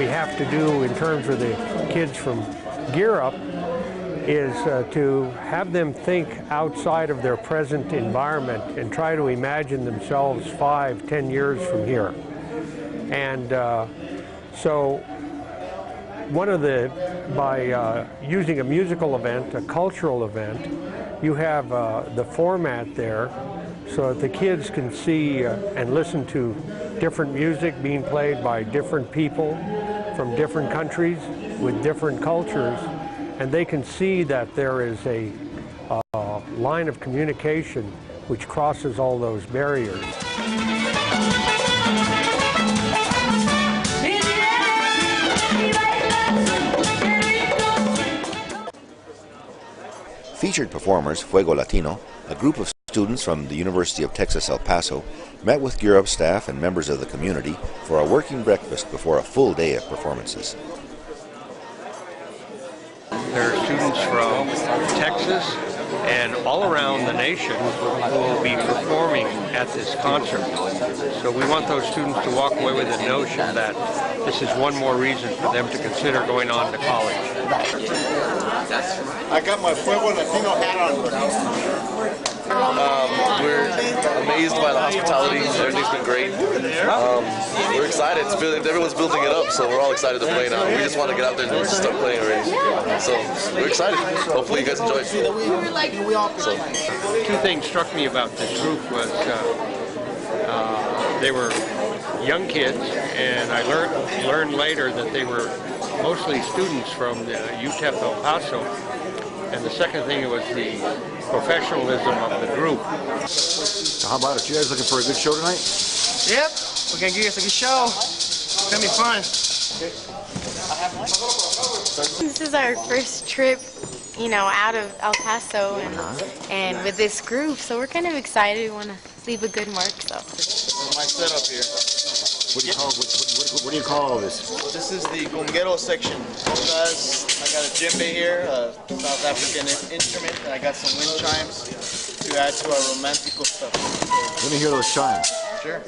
we have to do in terms of the kids from Gear Up is to have them think outside of their present environment and try to imagine themselves 5, 10 years from here. And so by using a musical event, a cultural event, you have the format there so that the kids can see and listen to different music being played by different people from different countries with different cultures, and they can see that there is a line of communication which crosses all those barriers. Featured performers, Fuego Latino, a group of students from the University of Texas El Paso, met with Gear Up staff and members of the community for a working breakfast before a full day of performances. There are students from Texas and all around the nation who will be performing at this concert. So we want those students to walk away with the notion that this is one more reason for them to consider going on to college. I got my Fuego Latino hat on. We're amazed by the hospitality. Everything's been great. We're excited. Everyone's building it up, so we're all excited to play now. We just want to get out there and start playing already. So we're excited. Hopefully you guys enjoy it. So. Two things struck me about this group was they were young kids, and I learned later that they were mostly students from the UTEP El Paso. And the second thing was the professionalism of the group. So how about it? You guys looking for a good show tonight? Yep, we're gonna give us a good show. It's gonna be fun. This is our first trip, you know, out of El Paso and with this group, so we're kind of excited. We want to leave a good mark. So. This is my setup here. What do you call all this? This is the conguero section. Congas. I got a djembe here, a South African instrument, and I got some wind chimes to add to our romantico stuff. Let me hear those chimes. Sure.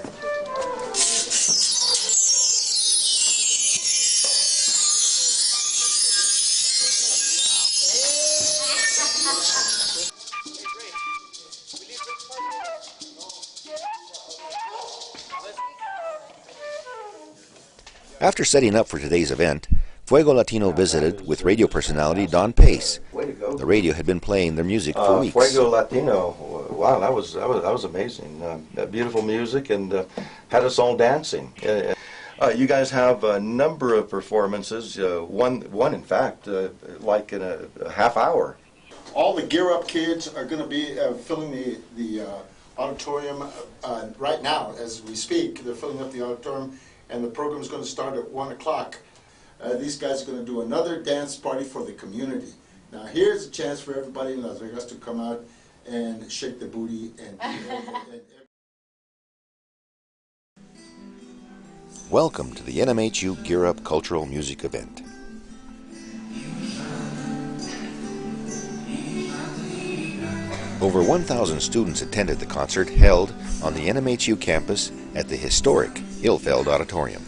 After setting up for today's event, Fuego Latino visited with radio personality Don Pace. The radio had been playing their music for weeks. Fuego Latino, wow, that was amazing. Beautiful music, and had us all dancing. You guys have a number of performances. One in fact, like in a half hour. All the Gear Up kids are going to be filling the auditorium right now as we speak. They're filling up the auditorium, and the program is going to start at 1 o'clock. These guys are going to do another dance party for the community. Now here's a chance for everybody in Las Vegas to come out and shake the booty and Welcome to the NMHU Gear Up Cultural Music Event. Over 1,000 students attended the concert held on the NMHU campus at the historic Ilfeld Auditorium.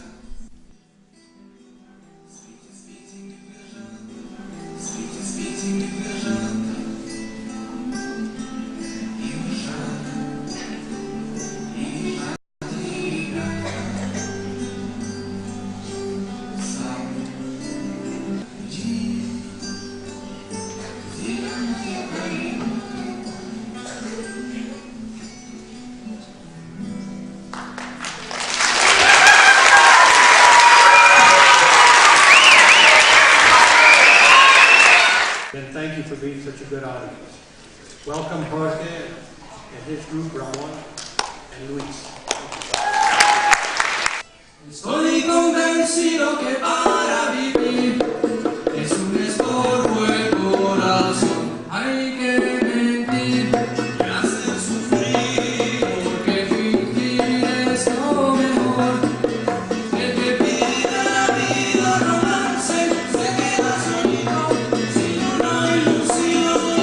And thank you for being such a good audience. Welcome Jorge and his group, Ramon and Luis. Estoy convencido que para vivir es un estorbo el corazón. Hay que mentir y hacer sufrir, porque fingir es lo mejor. El que pide la vida romance se queda solito sin una ilusión.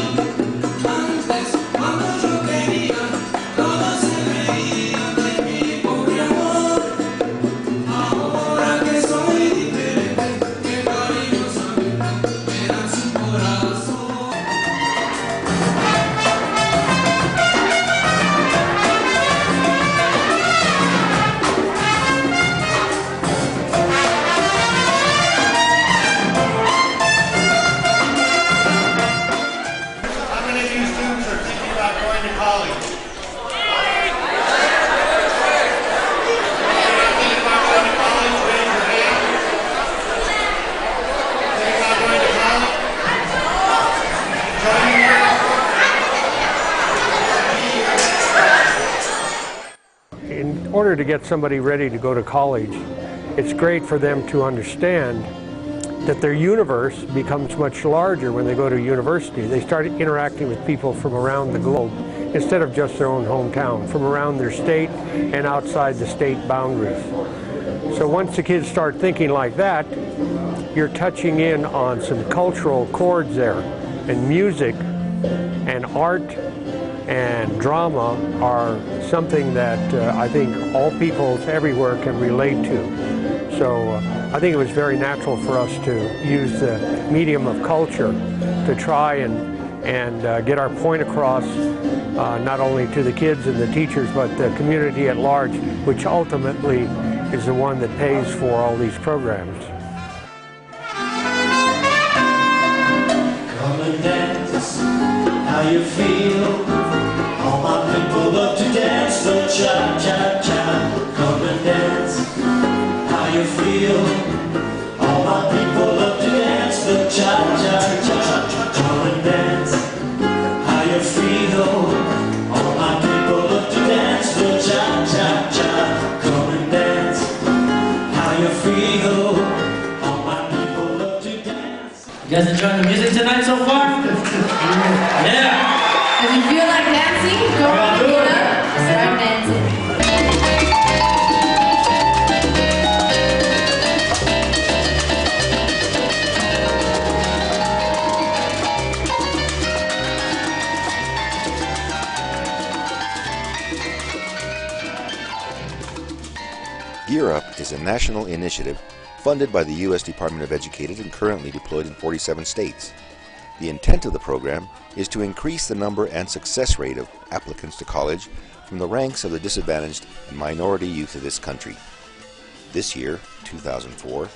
Antes, cuando yo quería, todos se reían de mi pobre amor. Ahora que soy diferente. order to get somebody ready to go to college, it's great for them to understand that their universe becomes much larger when they go to university. They start interacting with people from around the globe instead of just their own hometown, from around their state and outside the state boundaries. So once the kids start thinking like that, you're touching in on some cultural chords there. And music and art and drama are something that I think all peoples everywhere can relate to. So I think it was very natural for us to use the medium of culture to try and get our point across, not only to the kids and the teachers, but the community at large, which ultimately is the one that pays for all these programs. Come and dance, how you feel? All my people love to dance the cha-cha-cha. Come and dance, how you feel? All my people love to dance the cha-cha-cha. Come and dance, how you feel? All my people love to dance the cha-cha-cha. Come and dance, how you feel? All my people love to dance. You guys enjoying the music tonight so far? Yeah. If you feel like dancing, go on, get up, start dancing. Gear Up is a national initiative funded by the U.S. Department of Education and currently deployed in 47 states. The intent of the program is to increase the number and success rate of applicants to college from the ranks of the disadvantaged and minority youth of this country. This year, 2004,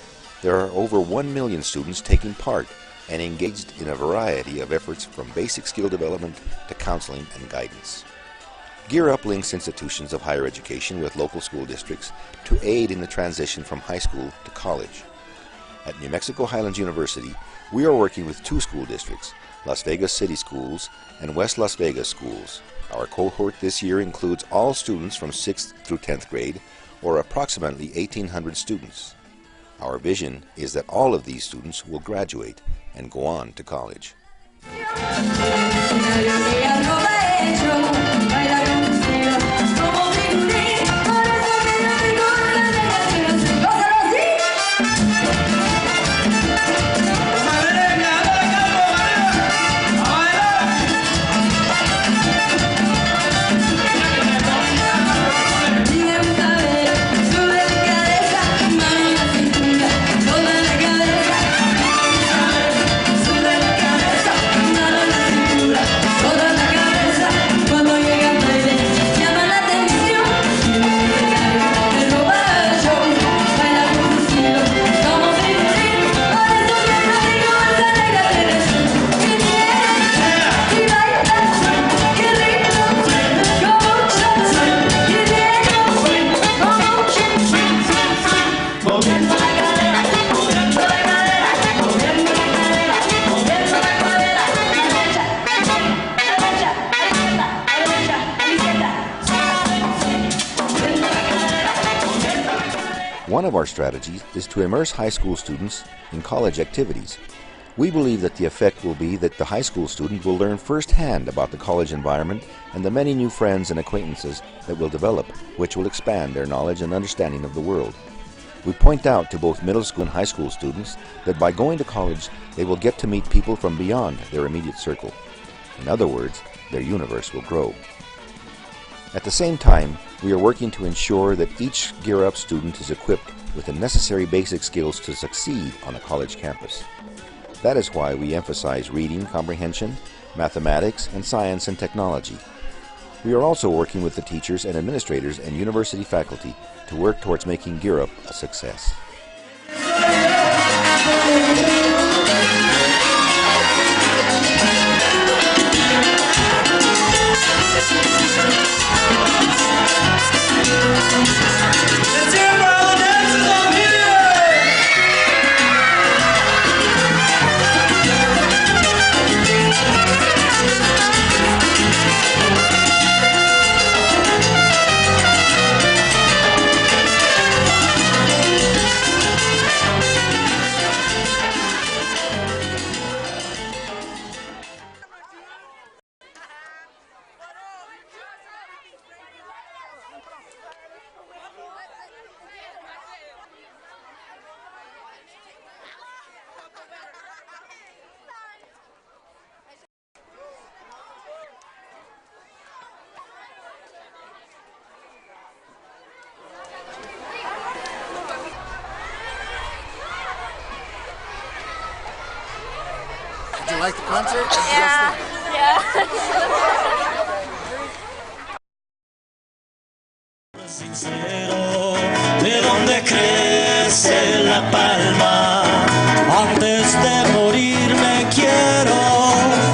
there are over 1 million students taking part and engaged in a variety of efforts from basic skill development to counseling and guidance. Gear Up links institutions of higher education with local school districts to aid in the transition from high school to college. At New Mexico Highlands University, we are working with 2 school districts, Las Vegas City Schools and West Las Vegas Schools. Our cohort this year includes all students from 6th through 10th grade, or approximately 1,800 students. Our vision is that all of these students will graduate and go on to college. One of our strategies is to immerse high school students in college activities. We believe that the effect will be that the high school student will learn firsthand about the college environment and the many new friends and acquaintances that will develop, which will expand their knowledge and understanding of the world. We point out to both middle school and high school students that by going to college, they will get to meet people from beyond their immediate circle. In other words, their universe will grow. At the same time, we are working to ensure that each Gear Up student is equipped with the necessary basic skills to succeed on a college campus. That is why we emphasize reading comprehension, mathematics, and science and technology. We are also working with the teachers and administrators and university faculty to work towards making Gear Up a success. Did you like the concert? De donde crece la palma, antes de morir me quiero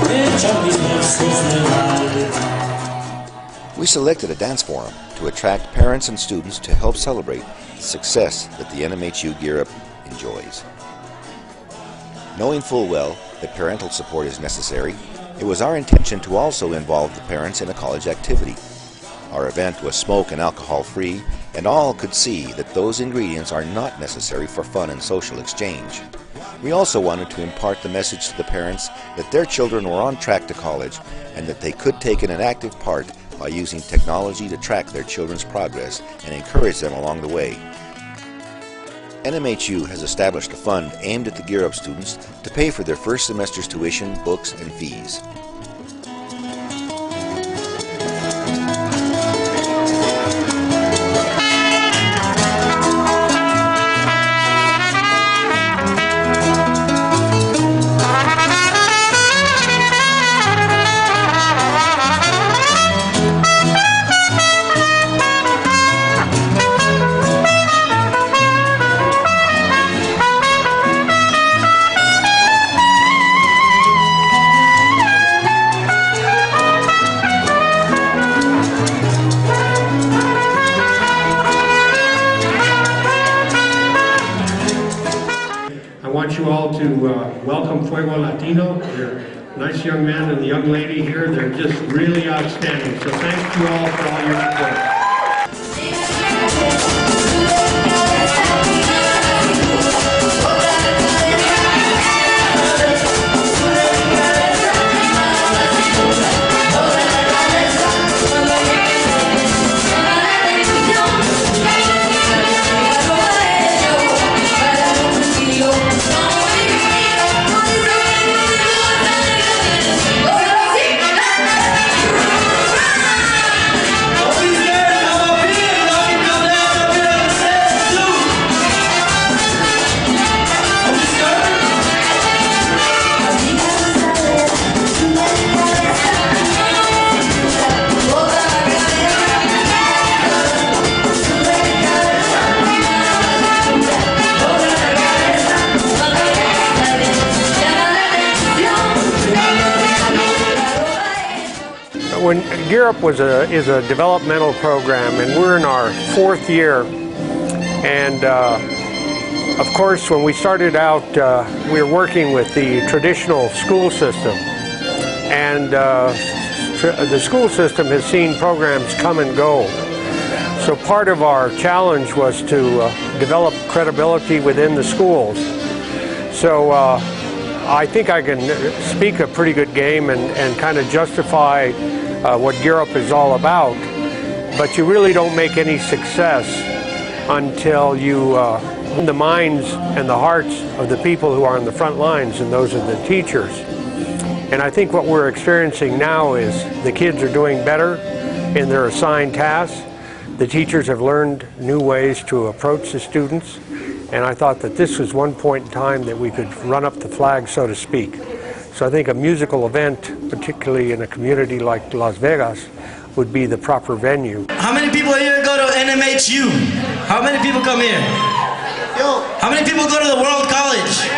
echar mis versos del alma. We selected a dance forum to attract parents and students to help celebrate the success that the NMHU Gear Up enjoys. Knowing full well that parental support is necessary, it was our intention to also involve the parents in a college activity. Our event was smoke and alcohol free, and all could see that those ingredients are not necessary for fun and social exchange. We also wanted to impart the message to the parents that their children were on track to college and that they could take an active part by using technology to track their children's progress and encourage them along the way. NMHU has established a fund aimed at the Gear Up students to pay for their first semester's tuition, books, and fees. I want you all to welcome Fuego Latino. They're a nice young man and the young lady here. They're just really outstanding. So thank you all for all your support. When Gear Up is a developmental program, and we're in our 4th year. And of course, when we started out, we were working with the traditional school system. And the school system has seen programs come and go. So part of our challenge was to develop credibility within the schools. So I think I can speak a pretty good game and kind of justify what Gear Up is all about, but you really don't make any success until you win the minds and the hearts of the people who are on the front lines, and those are the teachers. And I think what we're experiencing now is the kids are doing better in their assigned tasks. The teachers have learned new ways to approach the students, and I thought that this was one point in time that we could run up the flag, so to speak. So I think a musical event, particularly in a community like Las Vegas, would be the proper venue. How many people here go to NMHU? How many people come here? Yo. How many people go to the World College?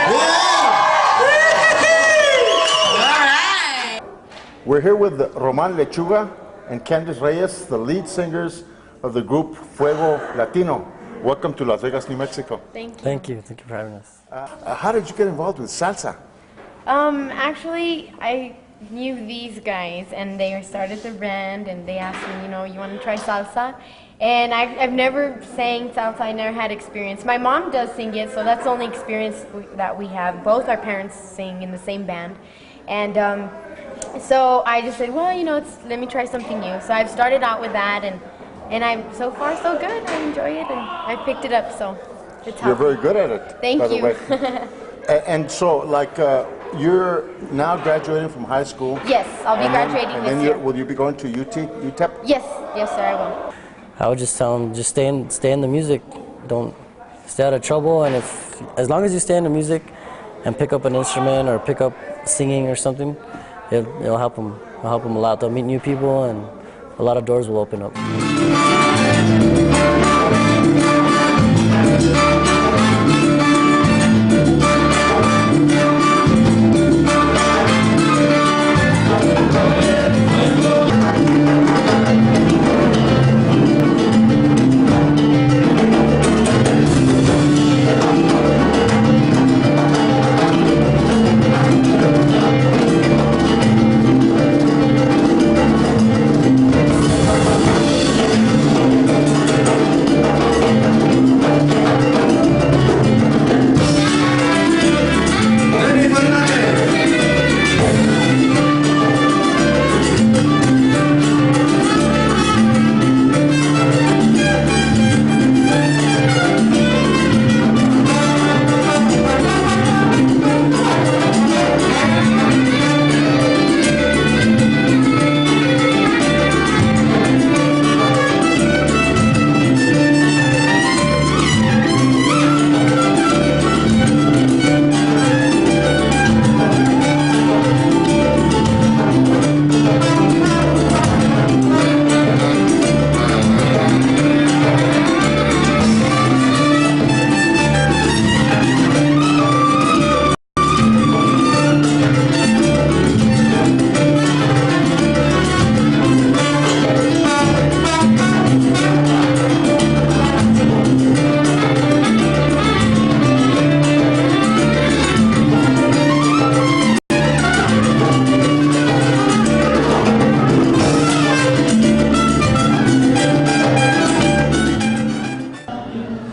Alright. We're here with Roman Lechuga and Candice Reyes, the lead singers of the group Fuego Latino. Welcome to Las Vegas, New Mexico. Thank you. Thank you for having us. How did you get involved with salsa? Actually, I knew these guys, and they started the band, and they asked me, you want to try salsa? And I've never sang salsa. I never had experience. My mom does sing it, so that's the only experience that we have. Both our parents sing in the same band. And so I just said, well, let me try something new. So I've started out with that, and I'm so far so good. I enjoy it, and I picked it up, so it's helpful. You're very good at it. Thank by the you. way. And so, you're now graduating from high school. Yes, I'll be graduating this year. Will you be going to UTEP? Yes, sir, I will. I would just tell them, just stay in the music. Don't stay out of trouble, and as long as you stay in the music, and pick up an instrument or pick up singing or something, it'll help them. It'll help them a lot. They'll meet new people, and a lot of doors will open up.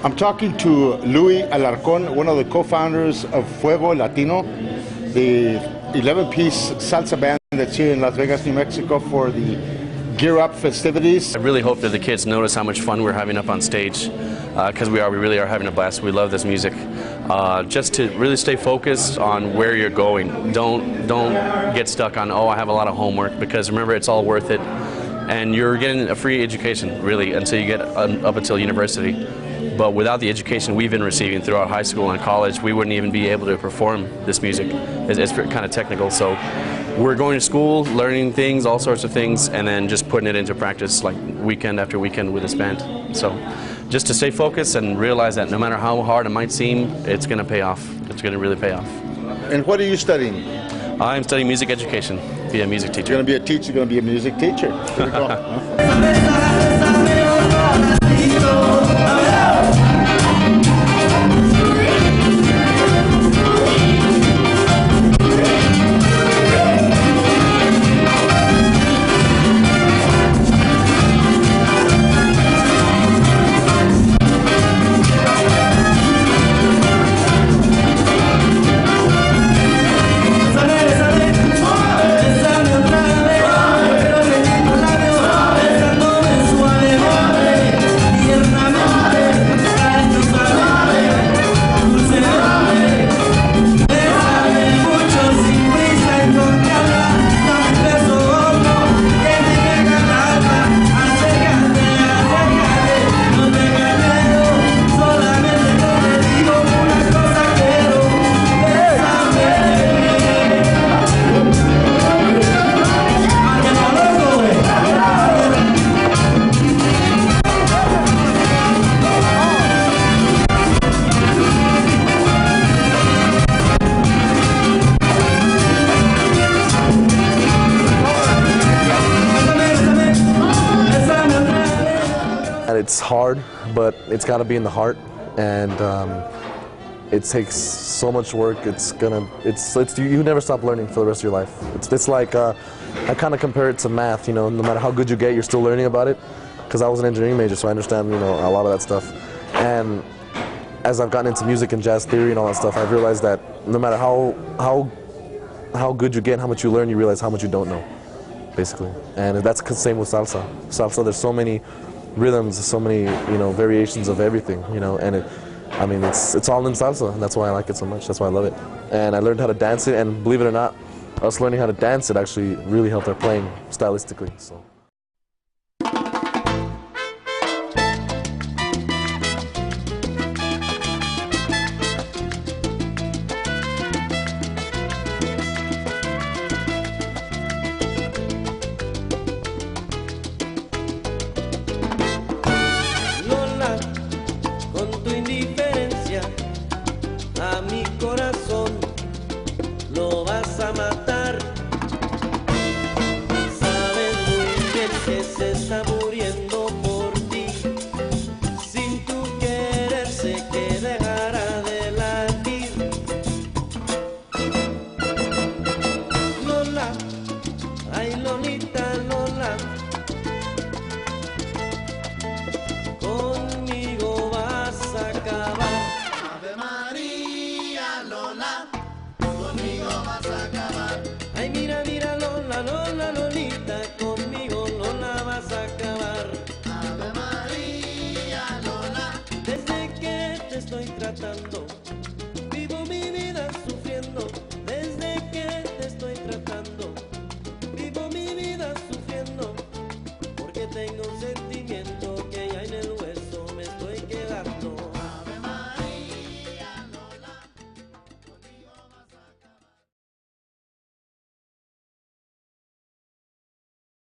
I'm talking to Luis Alarcón, one of the co-founders of Fuego Latino, the 11-piece salsa band that's here in Las Vegas, New Mexico for the Gear Up festivities. I really hope that the kids notice how much fun we're having up on stage, because we really are having a blast. We love this music. Just to really stay focused on where you're going. Don't get stuck on, oh, I have a lot of homework, because remember, it's all worth it. And you're getting a free education, really, until you get up until university. But without the education we've been receiving throughout high school and college, we wouldn't even be able to perform this music. It's kind of technical, so we're going to school, learning things, all sorts of things, and then just putting it into practice like weekend after weekend with this band. So just to stay focused and realize that no matter how hard it might seem, it's going to pay off. It's going to really pay off. And what are you studying? I'm studying music education, be a music teacher. You're going to be a teacher, you're going to be a music teacher. Here we go. It's hard, but it's got to be in the heart, and it takes so much work. You never stop learning for the rest of your life. It's like I kind of compare it to math. You know, no matter how good you get, you're still learning about it. Because I was an engineering major, so I understand a lot of that stuff. And as I've gotten into music and jazz theory and all that stuff, I've realized that no matter how good you get and how much you learn, you realize how much you don't know, basically. And that's the same with salsa. Salsa, there's so many rhythms, so many variations of everything, and it's all in salsa, and that's why I like it so much. That's why I love it. And I learned how to dance it, and believe it or not, us learning how to dance it actually really helped our playing stylistically. So. lo vas a matar. Sabes muy bien que se está muriendo por ti. Sin tu querer sé que dejará de latir. Lola, ay Lolita Lola, conmigo vas a acabar. Ave María Lola, conmigo vas a acabar. Ay mira, mira Lola, Lola, Lolita, conmigo Lola vas a acabar. Ave María Lola, desde que te estoy tratando, vivo mi vida sufriendo. Desde que te estoy tratando, vivo mi vida sufriendo, porque tengo un sentimiento